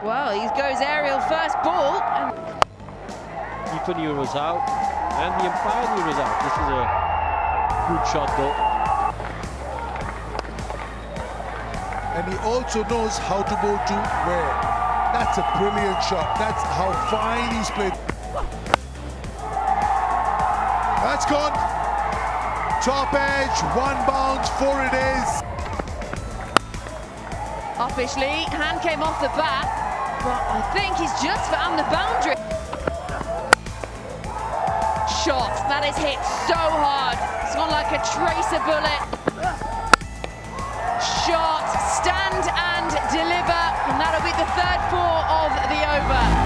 Well, he goes aerial first ball. Keeper knew it was out, and the umpire knew it was out. This is a good shot, though. And he also knows how to go to where. That's a brilliant shot. That's how fine he's played. That's gone. Top edge, one bounce, 4 it is. Officially, hand came off the bat, but I think he's just found the boundary. Shot, that is hit so hard. It's gone like a tracer bullet. Shot, stand and deliver, and that'll be the third 4 of the over.